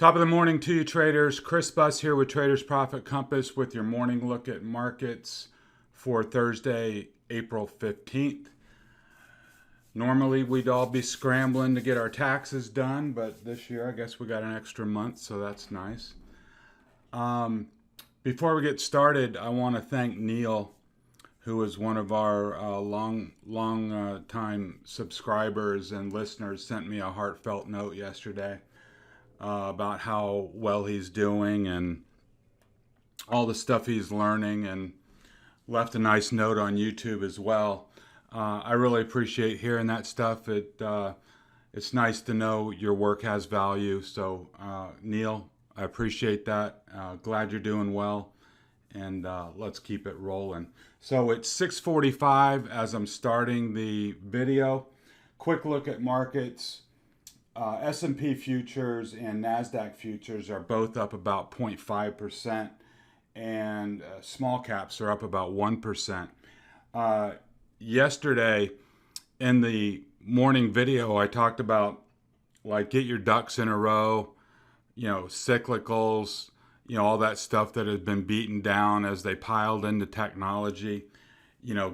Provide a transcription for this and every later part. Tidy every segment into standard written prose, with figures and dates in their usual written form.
Top of the morning to you, traders. Chris Buss here with Traders Profit Compass with your morning look at markets for Thursday, April 15th. Normally, we'd all be scrambling to get our taxes done, but this year, I guess we got an extra month, so that's nice. Before we get started, I want to thank Neil, who is one of our long time subscribers and listeners, sent me a heartfelt note yesterday about how well he's doing and all the stuff he's learning, and left a nice note on YouTube as well. I really appreciate hearing that stuff. It's nice to know your work has value. So Neil, I appreciate that. Glad you're doing well, and let's keep it rolling. So it's 6:45 as I'm starting the video. Quick look at markets. S&P futures and NASDAQ futures are both up about 0.5%, and small caps are up about 1%. Yesterday in the morning video, I talked about get your ducks in a row, cyclicals, all that stuff that has been beaten down as they piled into technology.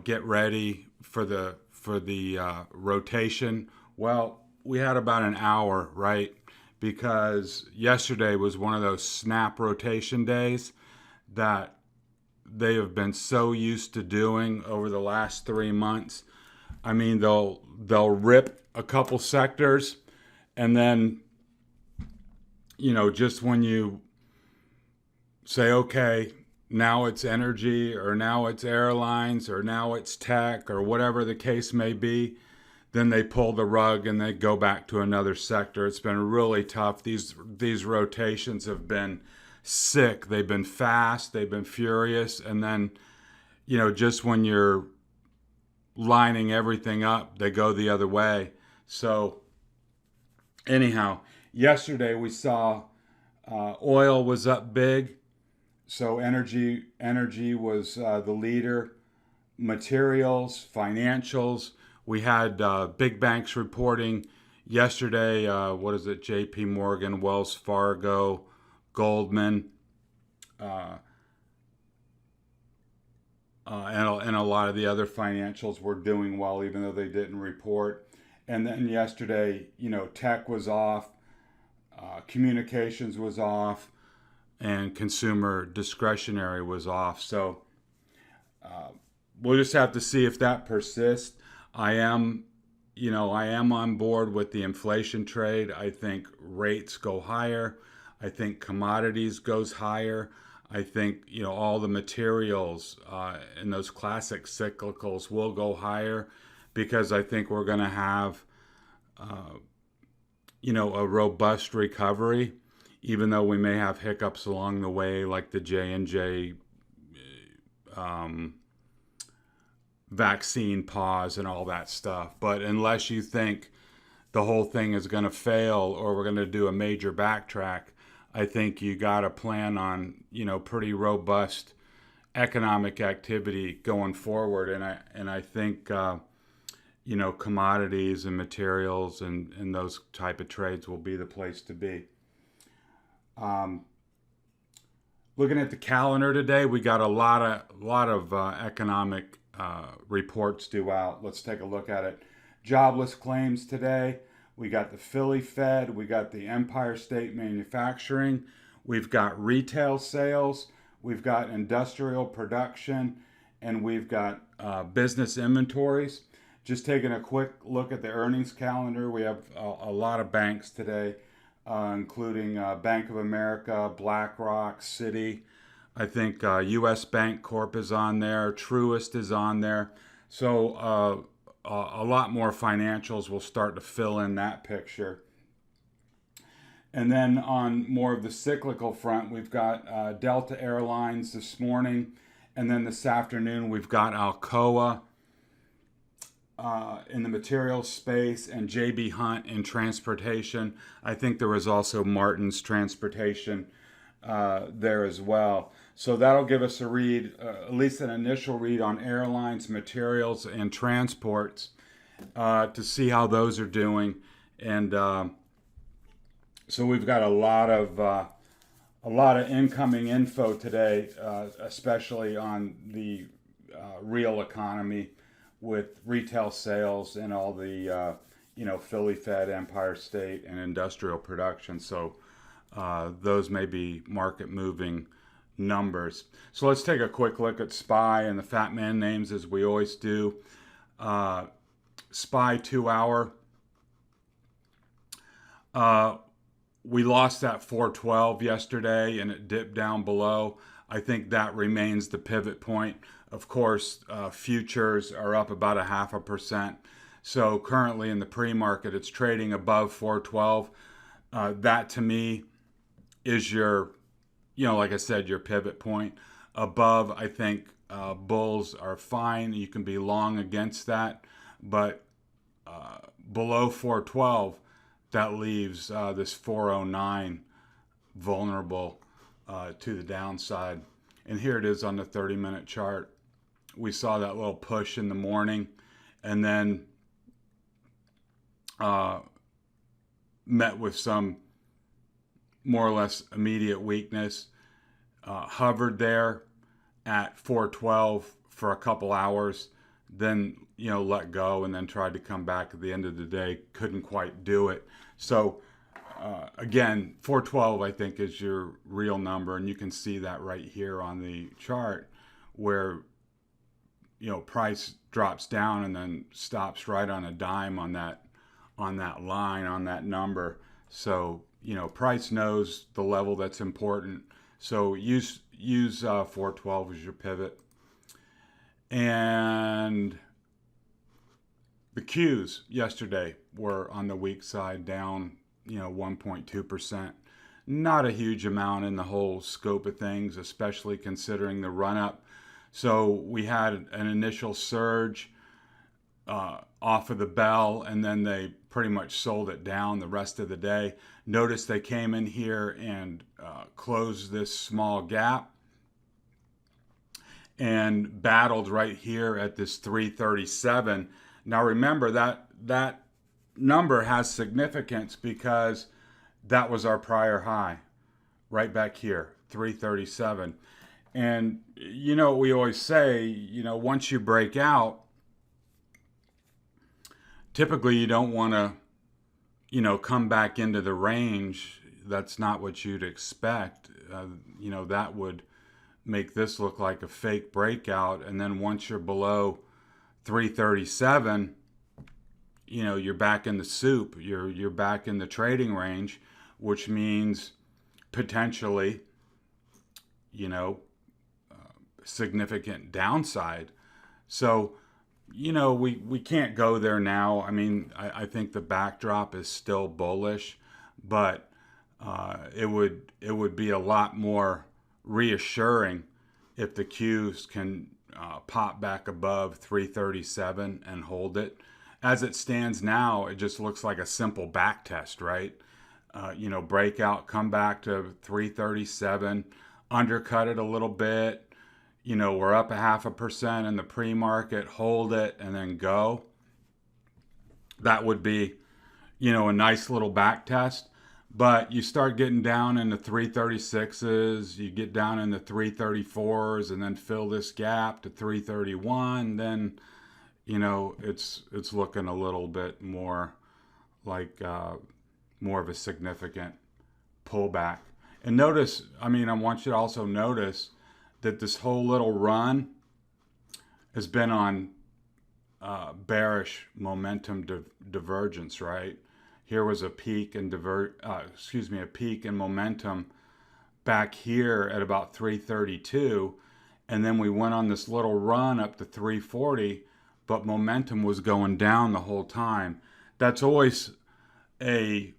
Get ready for the rotation. Well, we had about an hour, right? Because yesterday was one of those snap rotation days that they have been so used to doing over the last 3 months. I mean, they'll rip a couple sectors, and then, just when you say, okay, now it's energy, or now it's airlines, or now it's tech, or whatever the case may be, then they pull the rug and they go back to another sector. It's been really tough. These rotations have been sick. They've been fast. They've been furious. And then, just when you're lining everything up, they go the other way. So anyhow, yesterday we saw oil was up big. So energy was the leader. Materials, financials. We had big banks reporting yesterday. J.P. Morgan, Wells Fargo, Goldman, and a lot of the other financials were doing well, even though they didn't report. And then yesterday, tech was off, communications was off, and consumer discretionary was off. So we'll just have to see if that persists. I am on board with the inflation trade. I think rates go higher. I think commodities goes higher. I think, all the materials and those classic cyclicals will go higher, because I think we're going to have, a robust recovery, even though we may have hiccups along the way, like the J&J vaccine pause and all that stuff. But unless you think the whole thing is going to fail or we're going to do a major backtrack, I think you got to plan on, pretty robust economic activity going forward. And I think, commodities and materials and those type of trades will be the place to be. Looking at the calendar today, we got a lot of economic reports due out. Let's take a look at it. Jobless claims today. We got the Philly Fed. We got the Empire State Manufacturing. We've got retail sales. We've got industrial production. And we've got business inventories. Just taking a quick look at the earnings calendar. We have a lot of banks today, including Bank of America, BlackRock, Citi. I think U.S. Bank Corp is on there. Truist is on there. So a lot more financials will start to fill in that picture. And then on more of the cyclical front, we've got Delta Airlines this morning. And then this afternoon, we've got Alcoa in the materials space, and J.B. Hunt in transportation. I think there was also Martin's Transportation there as well. So that'll give us a read, at least an initial read on airlines, materials, and transports to see how those are doing. And So we've got a lot of incoming info today, especially on the real economy with retail sales and all the Philly Fed, Empire State, and industrial production. So those may be market moving numbers. So let's take a quick look at SPY and the FATMAAN names as we always do. SPY 2 hour. We lost that 412 yesterday and it dipped down below. I think that remains the pivot point. Of course, futures are up about 0.5%. So currently in the pre-market, it's trading above 412. That to me is your, like I said, your pivot point. Above, I think bulls are fine. You can be long against that. But below 412, that leaves this 409 vulnerable to the downside. And here it is on the 30-minute chart. We saw that little push in the morning and then met with some more or less immediate weakness. Hovered there at 412 for a couple hours, then let go, and then tried to come back at the end of the day. Couldn't quite do it. So again, 412 I think is your real number, and you can see that right here on the chart where price drops down and then stops right on a dime on that line, on that number. So price knows the level that's important. So use 412 as your pivot. And the Qs yesterday were on the weak side, down 1.2%. Not a huge amount in the whole scope of things, especially considering the run up. So we had an initial surge off of the bell, and then they pretty much sold it down the rest of the day. Notice they came in here and closed this small gap and battled right here at this 337. Now remember that number has significance because that was our prior high right back here, 337. And we always say, once you break out, typically you don't want to, come back into the range. That's not what you'd expect. That would make this look like a fake breakout. And then once you're below 337, you're back in the soup. You're back in the trading range, which means potentially, significant downside. So, we can't go there now. I mean, I think the backdrop is still bullish, but it would be a lot more reassuring if the Qs can pop back above 337 and hold it. As it stands now, it just looks like a simple back test, right? Breakout, come back to 337, undercut it a little bit. We're up 0.5% in the pre-market, hold it, and then go. That would be, a nice little back test. But you start getting down in the 336s, you get down in the 334s, and then fill this gap to 331, then, it's looking a little bit more like more of a significant pullback. And notice, I want you to also notice that this whole little run has been on bearish momentum divergence, right? Here was a peak and a peak in momentum back here at about 332, and then we went on this little run up to 340, but momentum was going down the whole time. That's always a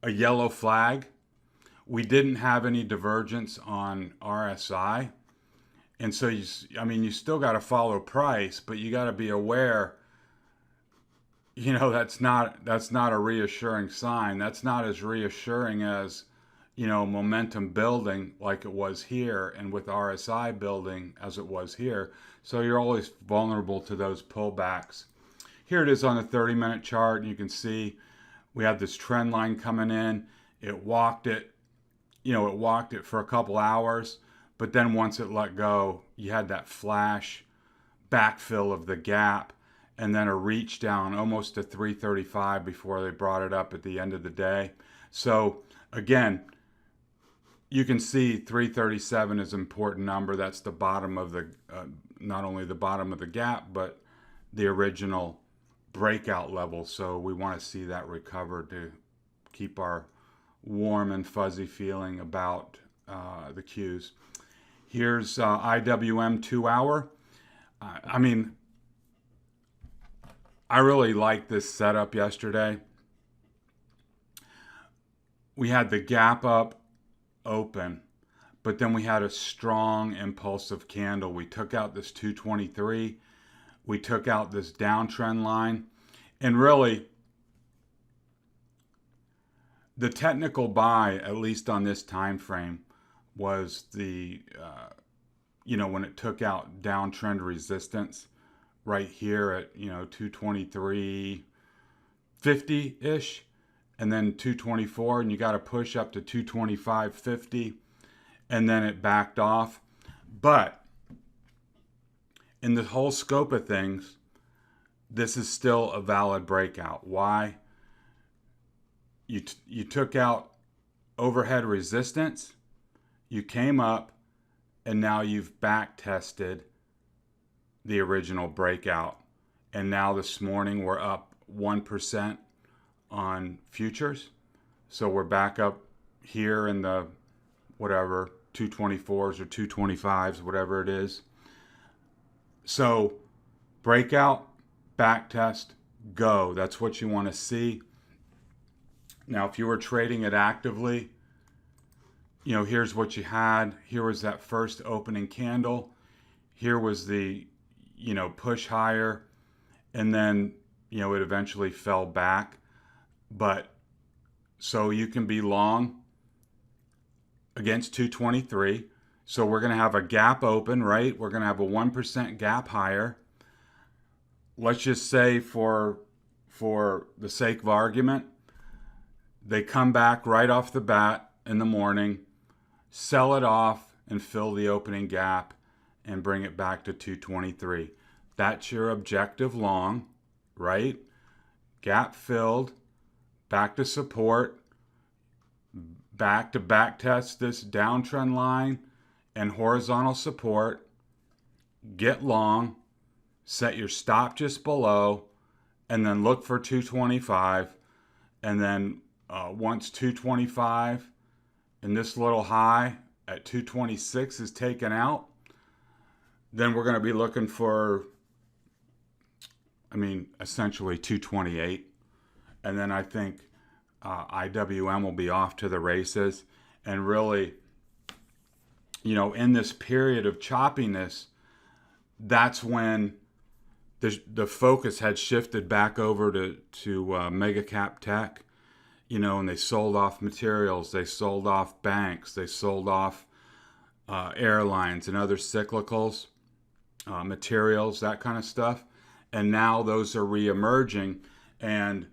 yellow flag. We didn't have any divergence on RSI. And so, you still got to follow price, but you got to be aware, that's not a reassuring sign. That's not as reassuring as, momentum building like it was here, and with RSI building as it was here. So you're always vulnerable to those pullbacks. Here it is on the 30-minute chart, and you can see We had this trend line coming in. It walked it, it walked it for a couple hours, but then once it let go, you had that flash backfill of the gap and then a reach down almost to 335 before they brought it up at the end of the day. So again, you can see 337 is an important number. That's the bottom of the, not only the bottom of the gap, but the original breakout level. So we want to see that recover to keep our warm and fuzzy feeling about the Qs. Here's IWM 2 hour. I mean, I really liked this setup yesterday. We had the gap up open, but then we had a strong impulsive candle. We took out this 223. We took out this downtrend line. And really, the technical buy, at least on this time frame, was the, when it took out downtrend resistance right here at, 223.50-ish. And then 224, and you got to push up to 225.50, and then it backed off. But in the whole scope of things, this is still a valid breakout. Why? You took out overhead resistance, you came up, and now you've back tested the original breakout. And now this morning we're up 1% on futures. So we're back up here in the 224s or 225s, whatever it is. So breakout, back test, go. That's what you want to see. Now, if you were trading it actively, here's what you had. Here was that first opening candle. Here was the, push higher. And then, it eventually fell back. But so you can be long against 223. So we're going to have a gap open, right? We're going to have a 1% gap higher. Let's just say for the sake of argument, they come back right off the bat in the morning, sell it off and fill the opening gap and bring it back to 223. That's your objective long, right? Gap filled. Back to support, back to back test this downtrend line and horizontal support, get long, set your stop just below, and then look for 225. And then once 225 and this little high at 226 is taken out, then we're going to be looking for, essentially 228. And then I think IWM will be off to the races. And really, in this period of choppiness, that's when the focus had shifted back over to mega cap tech, and they sold off materials, they sold off banks, they sold off airlines and other cyclicals, materials, that kind of stuff. And now those are reemerging, and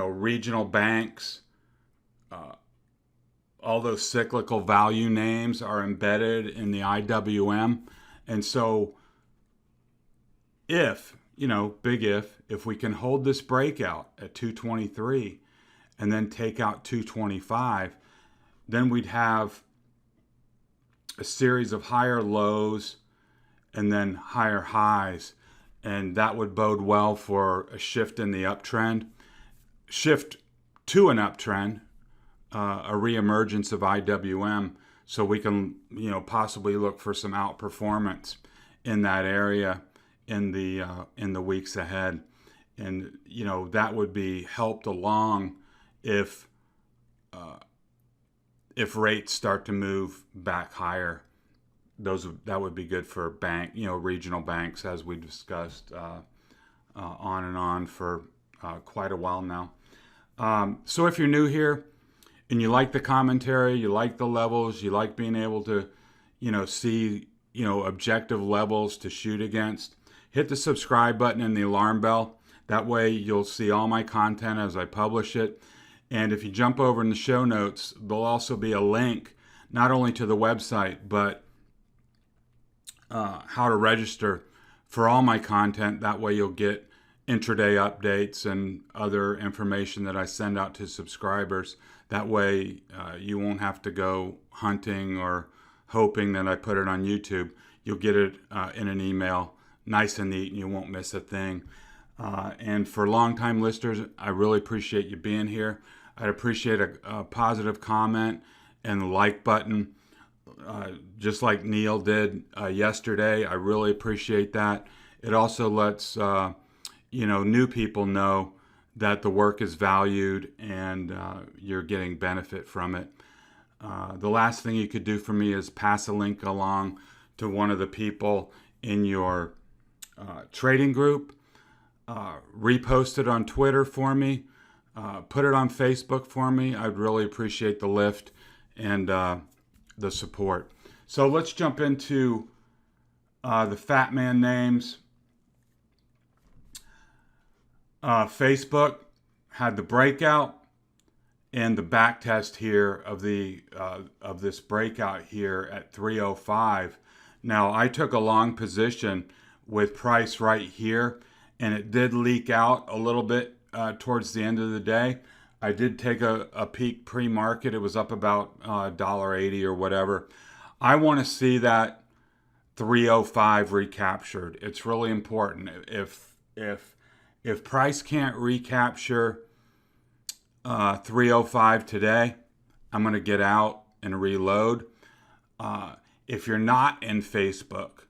regional banks, all those cyclical value names are embedded in the IWM. And so if, big if we can hold this breakout at 223 and then take out 225, then we'd have a series of higher lows and then higher highs. And that would bode well for a shift in the uptrend. Shift to an uptrend, a reemergence of IWM, so we can, possibly look for some outperformance in that area in the weeks ahead, and that would be helped along if rates start to move back higher. That would be good for regional banks, as we discussed on and on for quite a while now. So if you're new here and you like the commentary, you like the levels, you like being able to, see, objective levels to shoot against, hit the subscribe button and the alarm bell. That way you'll see all my content as I publish it. And if you jump over in the show notes, there'll also be a link not only to the website, but how to register for all my content. That way you'll get intraday updates and other information that I send out to subscribers. That way you won't have to go hunting or hoping that I put it on YouTube. You'll get it in an email, nice and neat, and you won't miss a thing. And for longtime listeners, I really appreciate you being here. I'd appreciate a positive comment and the like button, just like Neil did yesterday. I really appreciate that. It also lets new people know that the work is valued and you're getting benefit from it. The last thing you could do for me is pass a link along to one of the people in your trading group. Repost it on Twitter for me. Put it on Facebook for me. I'd really appreciate the lift and the support. So let's jump into the FATMAAN names. Facebook had the breakout and the back test here of this breakout here at 305. Now I took a long position with price right here, and it did leak out a little bit towards the end of the day. I did take a peek pre-market. It was up about $1.80 or whatever. I want to see that 305 recaptured. It's really important. If price can't recapture 305 today, I'm going to get out and reload. If you're not in Facebook,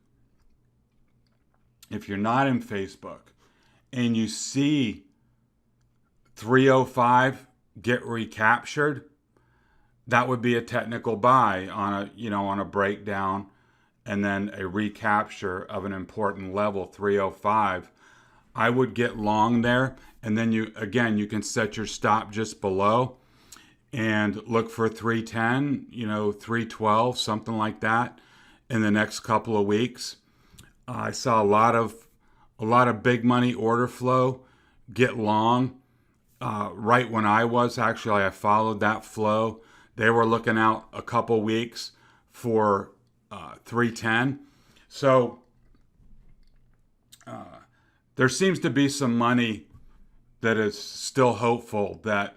and you see 305 get recaptured, that would be a technical buy on a breakdown and then a recapture of an important level, 305. I would get long there, and then you can set your stop just below and look for 310, 312, something like that in the next couple of weeks. I saw a lot of big money order flow get long right when I followed that flow. They were looking out a couple weeks for 310. So there seems to be some money that is still hopeful that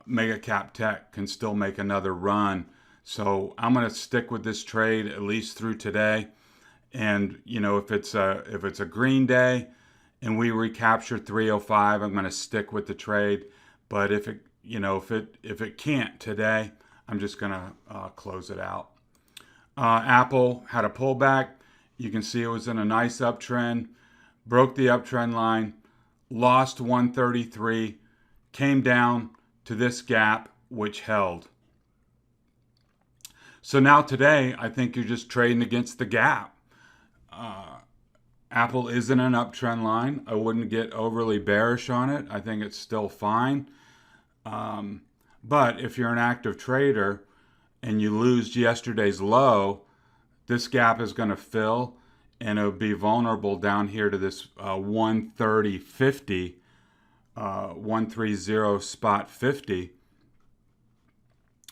Mega Cap Tech can still make another run. So I'm going to stick with this trade at least through today. And if it's a green day and we recapture 305, I'm going to stick with the trade. But if it can't today, I'm just going to close it out. Apple had a pullback. You can see it was in a nice uptrend, broke the uptrend line, lost 133, came down to this gap, which held. So now today, I think you're just trading against the gap. Apple is in an uptrend line. I wouldn't get overly bearish on it. I think it's still fine. But if you're an active trader and you lose yesterday's low, this gap is going to fill and it'll be vulnerable down here to this 130.50, 130 spot 50.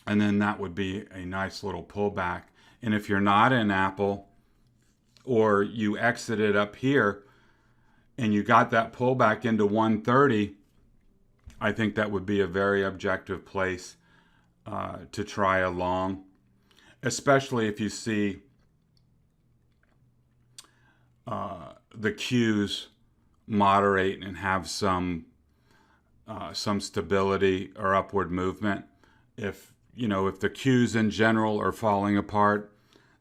And then that would be a nice little pullback. And if you're not in Apple, or you exited up here and you got that pullback into 130, I think that would be a very objective place to try a long, especially if you see the Qs moderate and have some stability or upward movement. If the Qs in general are falling apart,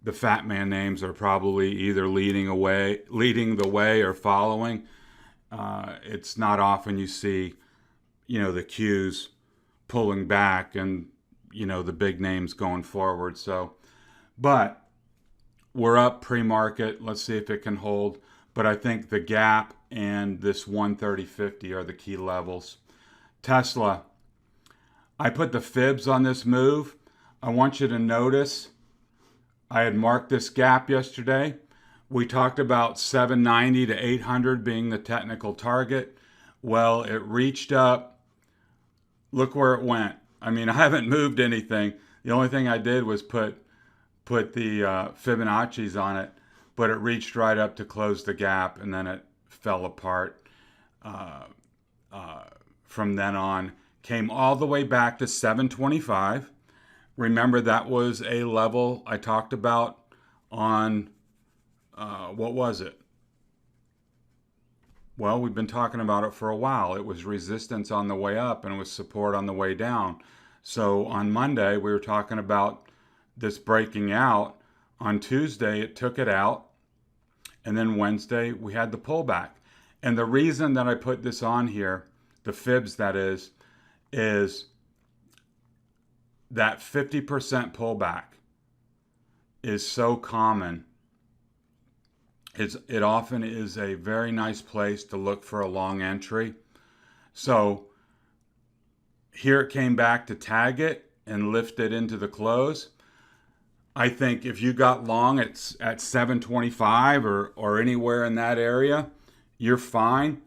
the FATMAAN names are probably either leading the way or following. It's not often you see, the Qs pulling back and, the big names going forward. So, but we're up pre-market. Let's see if it can hold. But I think the gap and this 130.50 are the key levels. Tesla, I put the fibs on this move. I want you to notice I had marked this gap yesterday. We talked about 790 to 800 being the technical target. Well, it reached up. Look where it went. I mean, I haven't moved anything. The only thing I did was put the Fibonacci's on it, but it reached right up to close the gap, and then it fell apart. Uh, from then on, came all the way back to 725. Remember, that was a level I talked about on, what was it? Well, we've been talking about it for a while. It was resistance on the way up and it was support on the way down. So on Monday, we were talking about this breaking out. On Tuesday, it took it out. And then Wednesday, we had the pullback. And the reason that I put this on here, the fibs that is that 50% pullback is so common. It often is a very nice place to look for a long entry. So here it came back to tag it and lift it into the close. I think if you got long at 725 or anywhere in that area, you're fine.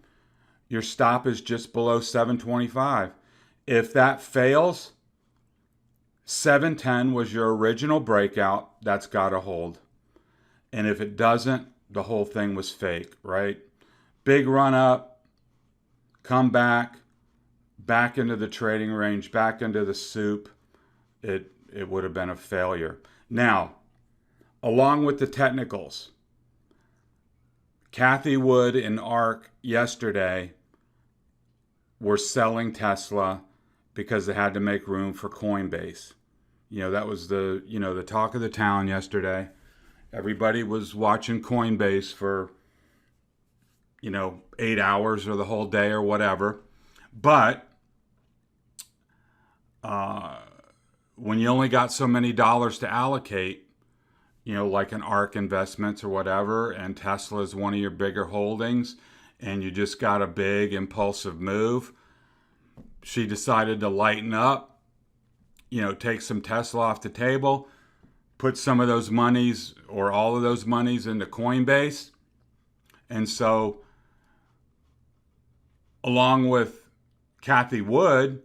Your stop is just below 725. If that fails, 710 was your original breakout. That's got to hold. And if it doesn't, the whole thing was fake, right? Big run up, come back into the trading range, back into the soup. It would have been a failure. Now, along with the technicals, Cathie Wood and ARK yesterday were selling Tesla because they had to make room for Coinbase. That was the talk of the town yesterday. Everybody was watching Coinbase for, 8 hours or the whole day or whatever. But when you only got so many dollars to allocate, like an ARK Investments or whatever, and Tesla is one of your bigger holdings, and you just got a big impulsive move, she decided to lighten up, take some Tesla off the table, put some of those monies or all of those monies into Coinbase. And so, along with Cathie Wood,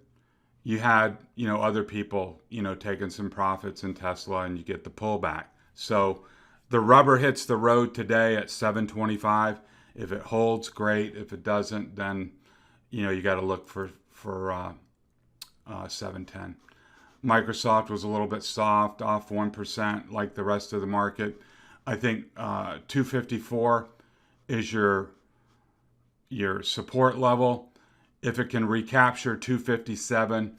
you had, other people, taking some profits in Tesla, and you get the pullback. So the rubber hits the road today at 725. If it holds, great. If it doesn't, then, you got to look for 710. Microsoft was a little bit soft, off 1% like the rest of the market. I think 254 is your support level. If it can recapture 257,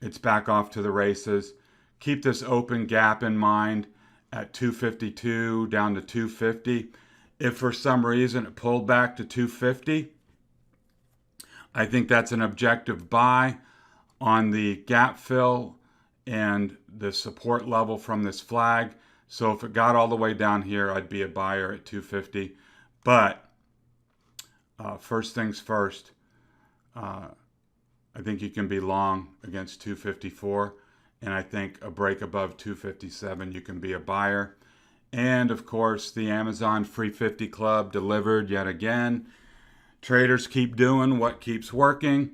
it's back off to the races. Keep this open gap in mind at 252 down to 250. If for some reason it pulled back to 250, I think that's an objective buy on the gap fill and the support level from this flag. So if it got all the way down here, I'd be a buyer at 250. But first things first, I think you can be long against 254. And I think a break above 257, you can be a buyer. And of course, the Amazon Free 50 Club delivered yet again. Traders keep doing what keeps working.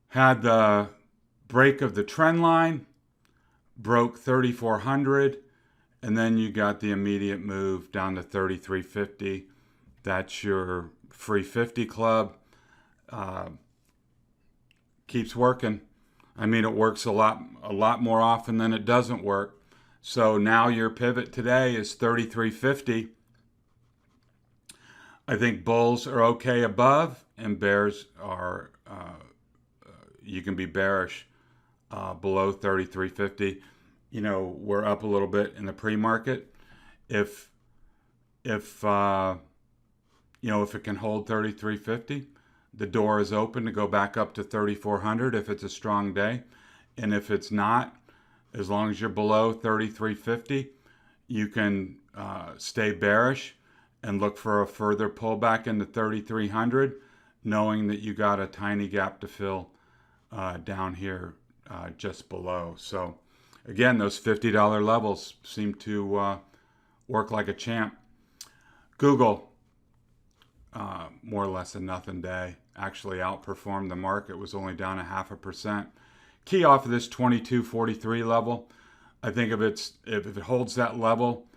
Had the break of the trend line, broke 3,400, and then you got the immediate move down to 3,350. That's your Free 50 Club. Keeps working. I mean, it works a lot more often than it doesn't work. So now your pivot today is 3,350. I think bulls are okay above, and bears are, you can be bearish below 3,350. We're up a little bit in the pre-market. If it can hold 3,350, the door is open to go back up to 3,400 if it's a strong day. And if it's not, as long as you're below 3,350, you can stay bearish and look for a further pullback into 3,300, knowing that you got a tiny gap to fill down here just below. So again, those $50 levels seem to work like a champ. Google, more or less a nothing day. Actually outperformed the market, was only down 0.5%. Key off of this 22.43 level. I think if it holds that level,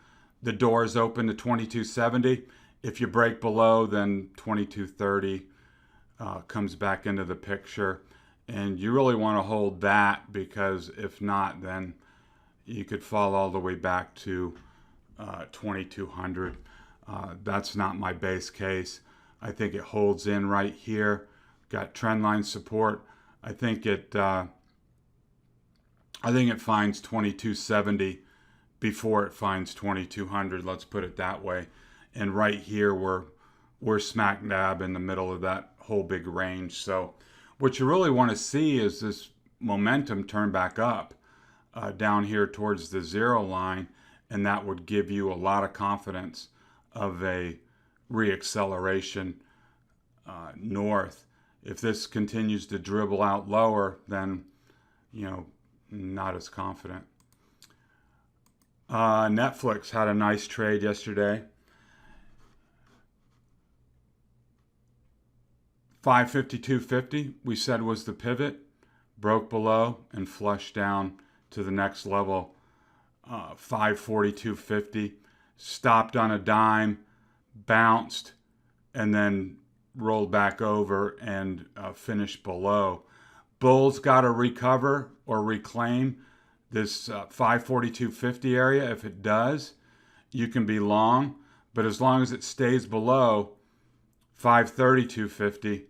the door is open to 22.70. If you break below, then 22.30 comes back into the picture. And you really want to hold that, because if not, then you could fall all the way back to 2200. That's not my base case. I think it holds in right here. Got trend line support. I think it finds 2270 before it finds 2200. Let's put it that way. And right here, we're smack dab in the middle of that whole big range. So what you really want to see is this momentum turn back up down here towards the 0 line, and that would give you a lot of confidence of a reacceleration north. If this continues to dribble out lower, then, not as confident. Netflix had a nice trade yesterday. 552.50 we said was the pivot, broke below and flushed down to the next level. 542.50, stopped on a dime, bounced, and then rolled back over and finished below. Bulls got to recover or reclaim this 542.50 area. If it does, you can be long, but as long as it stays below 532.50,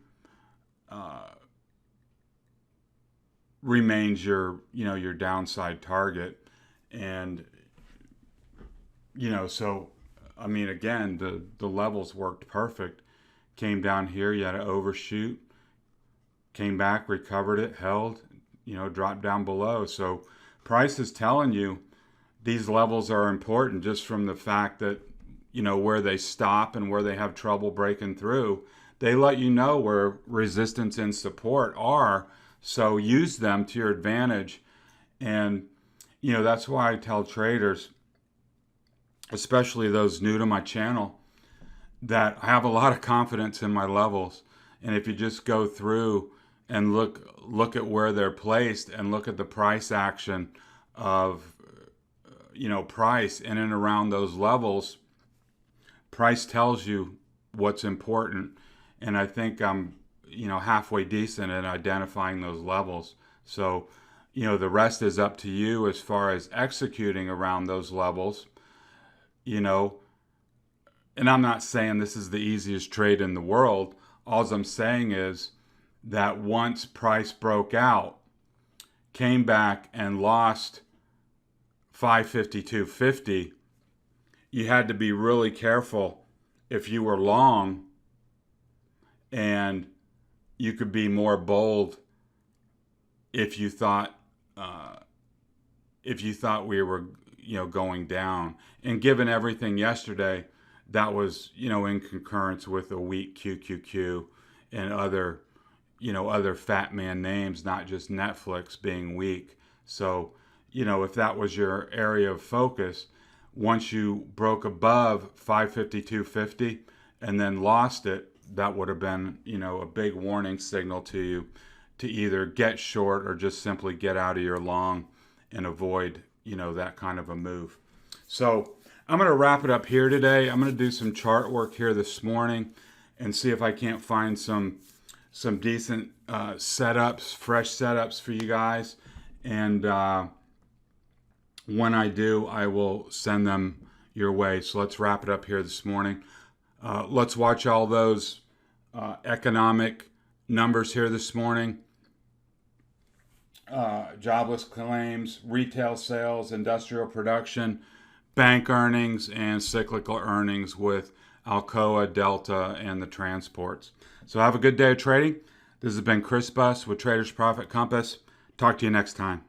remains your downside target. And so I mean, again, the levels worked perfect. Came down here, you had to overshoot, came back, recovered it, held, dropped down below. So price is telling you these levels are important, just from the fact that where they stop and where they have trouble breaking through. They let you know where resistance and support are, so use them to your advantage. And that's why I tell traders, especially those new to my channel, that I have a lot of confidence in my levels. And if you just go through and look at where they're placed and look at the price action of price in and around those levels, price tells you what's important. And I think I'm halfway decent at identifying those levels. So the rest is up to you as far as executing around those levels. And I'm not saying this is the easiest trade in the world. All I'm saying is that once price broke out, came back and lost 552.50, you had to be really careful if you were long, and you could be more bold if you thought we were going down. And given everything yesterday, that was in concurrence with a weak QQQ and other FATMAAN names, not just Netflix being weak. So if that was your area of focus, once you broke above 552.50 and then lost it, that would have been a big warning signal to you to either get short or just simply get out of your long and avoid that kind of a move. So I'm going to wrap it up here today. I'm going to do some chart work here this morning and see if I can't find some decent setups, fresh setups for you guys. And when I do, I will send them your way. So let's wrap it up here this morning. Let's watch all those economic numbers here this morning. Jobless claims, retail sales, industrial production, bank earnings, and cyclical earnings with Alcoa, Delta, and the transports. So have a good day of trading. This has been Chris Buss with Traders Profit Compass. Talk to you next time.